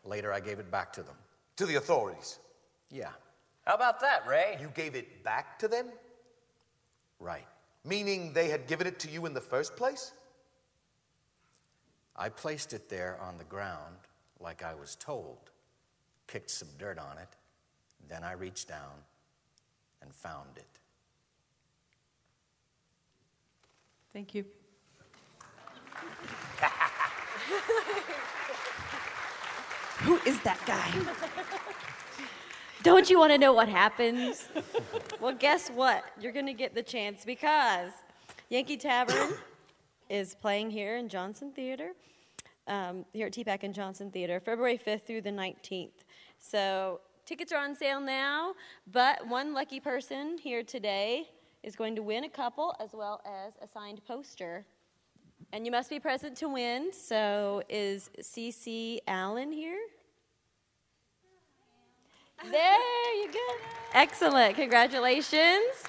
S10: Later, I gave it back to them.
S9: To the authorities?
S10: Yeah.
S7: How about that, Ray?
S9: You gave it back to them?
S10: Right.
S9: Meaning they had given it to you in the first place?
S10: I placed it there on the ground like I was told, kicked some dirt on it, then I reached down and found it.
S6: Thank you. Who is that guy?
S2: Don't you want to know what happens? Well, guess what? You're going to get the chance because Yankee Tavern is playing here in Johnson Theater, here at TPAC in Johnson Theater, February 5th through the 19th. So tickets are on sale now, but one lucky person here today is going to win a couple as well as a signed poster. And you must be present to win. So is C.C. Allen here? There you go. Excellent. Congratulations.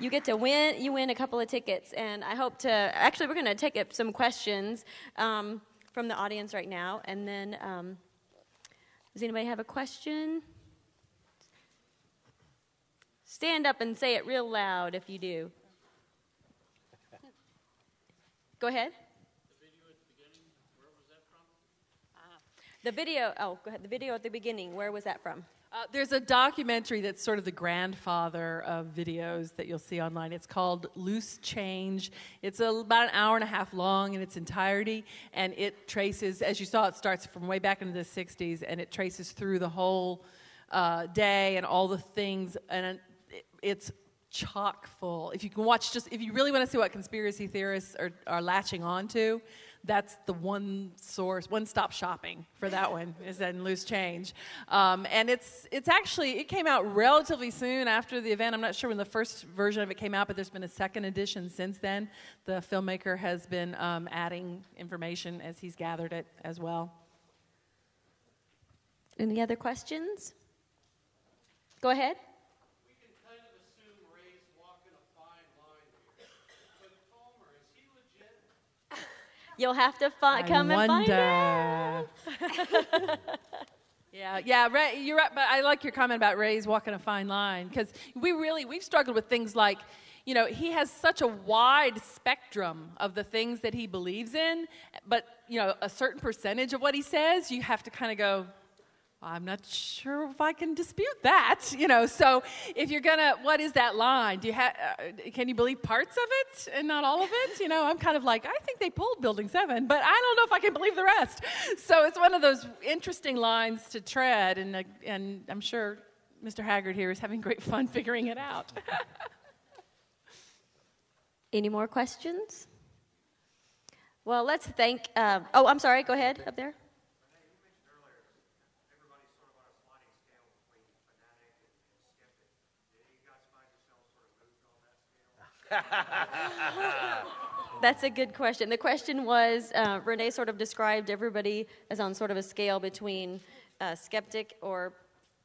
S2: You get to win. You win a couple of tickets. And I hope to, actually, we're going to take some questions from the audience right now. And then, does anybody have a question? Stand up and say it real loud if you do. Go ahead.
S11: The video at the beginning, where was that from?
S2: The video, oh, go ahead. The video at the beginning, where was that from?
S6: There's a documentary that's sort of the grandfather of videos that you'll see online. It's called Loose Change. It's about an hour and a half long in it's entirety, and it traces, as you saw, it starts from way back into the 60s, and it traces through the whole day and all the things, and it's chock full. If you can watch, if you really want to see what conspiracy theorists are latching onto, that's the one source, one-stop shopping for that one, is in Loose Change. And it's actually, it came out relatively soon after the event. I'm not sure when the first version of it came out, but there's been a second edition since then. The filmmaker has been adding information as he's gathered it as well.
S2: Any other questions? Go ahead.
S11: We can kind of assume Ray's walking a fine line here. But Palmer, is he legit?
S2: You'll have to come and find out.
S6: Yeah, Ray, you're right, but I like your comment about Ray's walking a fine line, because we've struggled with things like, you know, he has such a wide spectrum of the things that he believes in, but, you know, a certain percentage of what he says, you have to kind of go, I'm not sure if I can dispute that, you know. So if you're gonna, what is that line? Do you can you believe parts of it and not all of it? You know, I'm kind of like, I think they pulled Building 7, but I don't know if I can believe the rest. So it's one of those interesting lines to tread, and I'm sure Mr. Haggard here is having great fun figuring it out.
S2: Any more questions? Well, let's thank. I'm sorry. Go ahead up there. That's a good question. The question was, Renee sort of described everybody as on sort of a scale between skeptic or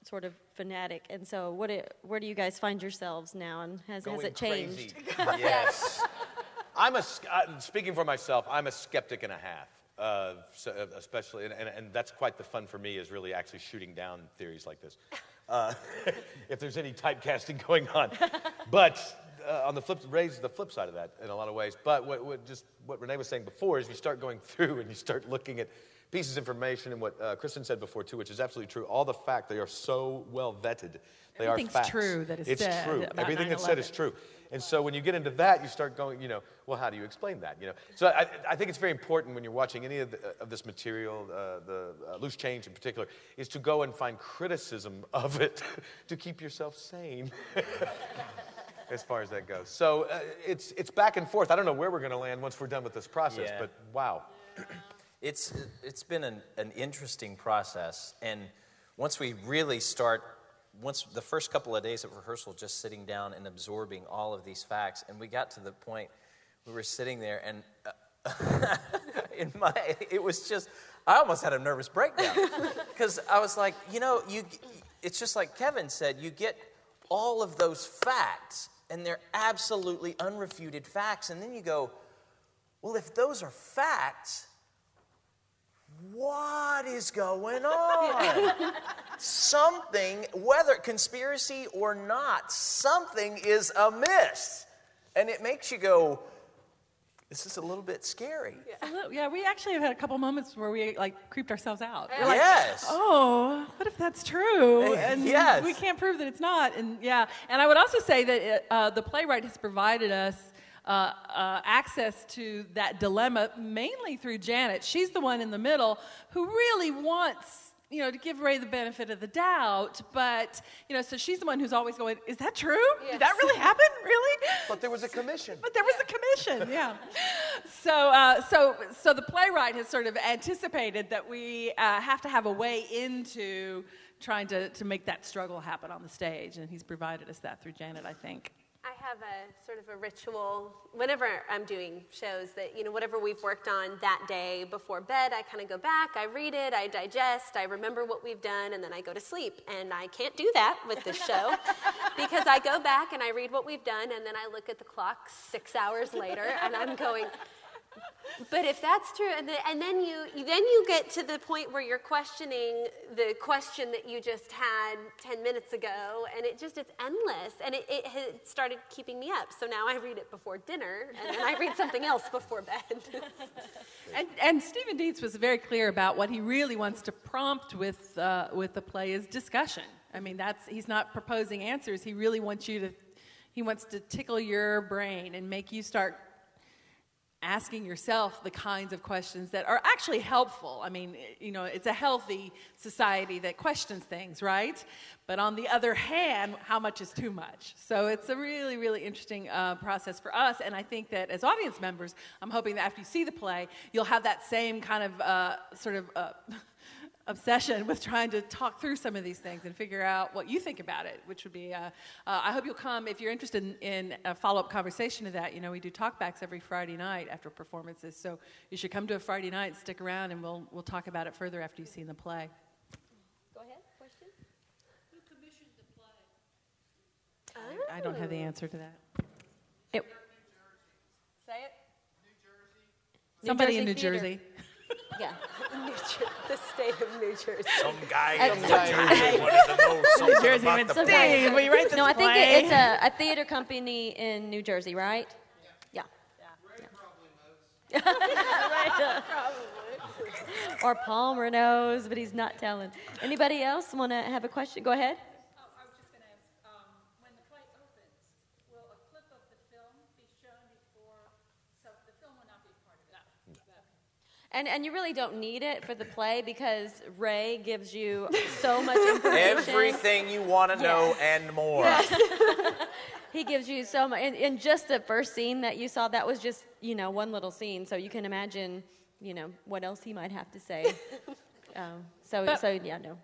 S2: sort of fanatic. And so where do you guys find yourselves now, and has it changed?
S5: Yes. Speaking for myself, I'm a skeptic and a half, especially, and that's quite the fun for me, is really actually shooting down theories like this. If there's any typecasting going on. But on the flip side of that in a lot of ways. But what Renee was saying before is you start going through and you start looking at pieces of information, and what Kristen said before too, which is absolutely true. All the facts, they are so well vetted. They are facts.
S6: True that is
S5: it's
S6: said
S5: true.
S6: about
S5: Everything
S6: 9/11.
S5: that's said is true. And so when you get into that, you start going, well, how do you explain that? So I think it's very important when you're watching any of this material, the Loose Change in particular, is to go and find criticism of it to keep yourself sane. As far as that goes. So it's back and forth. I don't know where we're going to land once we're done with this process, but wow.
S7: It's been an interesting process, and once we really start, once the first couple of days of rehearsal, just sitting down and absorbing all of these facts, and we got to the point we were sitting there, and it was just, I almost had a nervous breakdown, because I was like, it's just like Kevin said, you get all of those facts, and they're absolutely unrefuted facts, and then you go, well, if those are facts, what is going on? Something, whether conspiracy or not, something is amiss. And it makes you go, this is a little bit scary.
S6: Yeah, we actually have had a couple moments where we creeped ourselves out. We're
S7: yes.
S6: Oh, what if that's true? And
S7: yes.
S6: we can't prove that it's not. And and I would also say that the playwright has provided us access to that dilemma mainly through Janet. She's the one in the middle who really wants, to give Ray the benefit of the doubt, but, so she's the one who's always going, is that true? Yes. Did that really happen? Really?
S5: But there was a commission.
S6: Yeah. So the playwright has sort of anticipated that we have to have a way into trying to make that struggle happen on the stage, and he's provided us that through Janet, I think.
S8: I have a sort of a ritual whenever I'm doing shows that, whatever we've worked on that day before bed, I kind of go back, I read it, I digest, I remember what we've done, and then I go to sleep. And I can't do that with this show because I go back and I read what we've done, and then I look at the clock 6 hours later, and I'm going, but if that's true, and then you get to the point where you're questioning the question that you just had 10 minutes ago, and it's endless, and it had started keeping me up. So now I read it before dinner, and then I read something else before bed.
S6: and Stephen Dietz was very clear about what he really wants to prompt with the play is discussion. I mean, he's not proposing answers. He really wants he wants to tickle your brain and make you start asking yourself the kinds of questions that are actually helpful. I mean, it's a healthy society that questions things, right? But on the other hand, how much is too much? So it's a really, really interesting process for us, and I think that as audience members, I'm hoping that after you see the play, you'll have that same kind of obsession with trying to talk through some of these things and figure out what you think about it, which would be, I hope you'll come if you're interested in a follow-up conversation to that. We do talkbacks every Friday night after performances, so you should come to a Friday night and stick around, and we'll talk about it further after you've seen the play.
S8: Go ahead, question?
S11: Who commissioned the play?
S6: I don't have the answer to that.
S8: Say it.
S11: New Jersey.
S6: Somebody in New Jersey.
S8: Yeah, the state of New Jersey.
S5: Some guy in New Jersey wanted to know something about the play.
S6: Steve, will you write this
S2: No, I think
S6: play?
S2: it's a theater company in New Jersey, right? Yeah.
S11: Ray probably knows.
S2: Right. Or Palmer knows, but he's not telling. Anybody else want to have a question? Go ahead.
S11: Oh, I was just going to ask, when the play opens, will a clip of the film be shown before, so the film will not be part of it?
S2: And you really don't need it for the play because Ray gives you so much information.
S7: Everything you want to know and more.
S2: Yes. He gives you so much. And just the first scene that you saw, that was just, one little scene. So you can imagine, what else he might have to say. No.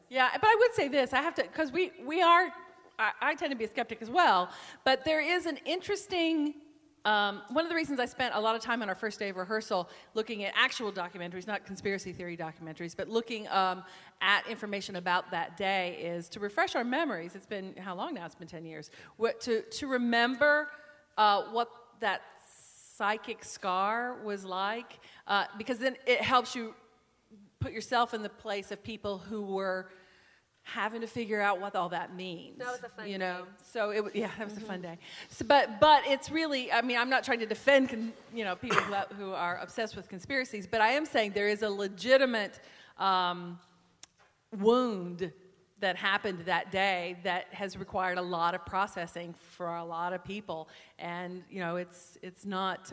S6: Yeah, but I would say this. I have to, because we are, I tend to be a skeptic as well, but there is an interesting one of the reasons I spent a lot of time on our first day of rehearsal looking at actual documentaries, not conspiracy theory documentaries, but looking at information about that day is to refresh our memories. It's been, how long now? It's been 10 years. To remember what that psychic scar was like, because then it helps you put yourself in the place of people who were having to figure out what all that means.
S8: That was a fun
S6: day.
S8: day.
S6: That was a fun day. So, but it's really, I mean, I'm not trying to defend, people who are obsessed with conspiracies, but I am saying there is a legitimate wound that happened that day that has required a lot of processing for a lot of people, and it's not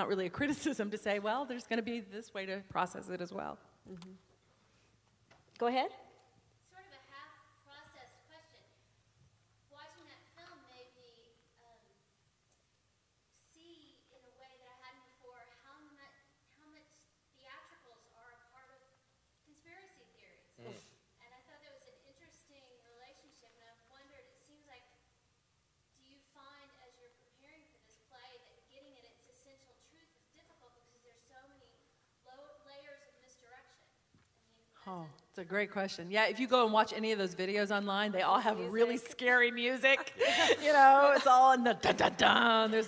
S6: really a criticism to say, well, there's going to be this way to process it as well.
S2: Mm-hmm. Go ahead.
S6: Oh, it's a great question. Yeah, if you go and watch any of those videos online, they all have really scary music. It's all in the dun-dun-dun. There's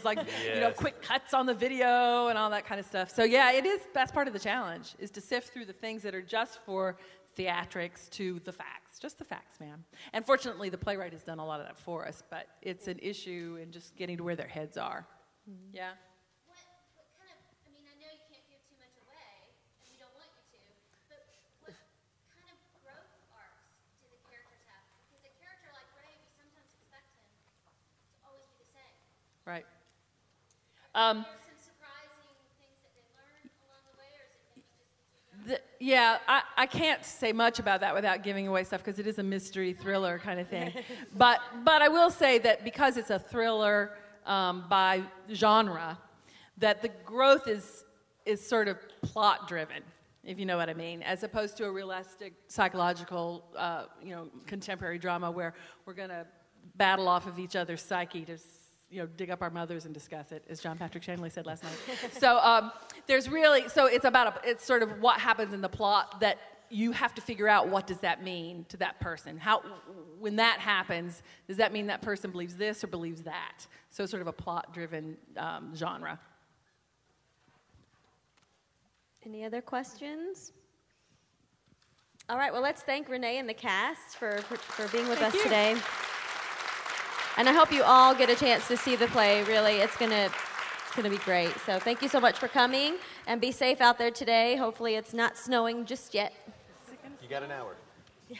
S6: quick cuts on the video and all that kind of stuff. So yeah, that's part of the challenge, is to sift through the things that are just for theatrics to the facts. Just the facts, ma'am. And fortunately, the playwright has done a lot of that for us, but it's an issue in just getting to where their heads are. Mm-hmm. Yeah? Right. Some surprising things that they learned along the way, or is it maybe just... Yeah, I can't say much about that without giving away stuff, because it is a mystery thriller kind of thing. but I will say that because it's a thriller by genre, that the growth is sort of plot driven, if you know what I mean, as opposed to a realistic psychological contemporary drama where we're going to battle off of each other's psyche to dig up our mothers and discuss it, as John Patrick Shanley said last night. So it's sort of what happens in the plot that you have to figure out, what does that mean to that person? When that happens, does that mean that person believes this or believes that? So it's sort of a plot-driven genre.
S2: Any other questions? All right, well, let's thank Renee and the cast for being with us today. And I hope you all get a chance to see the play. Really, it's gonna be great. So thank you so much for coming, and be safe out there today. Hopefully it's not snowing just yet.
S5: You got an hour.
S2: Yeah.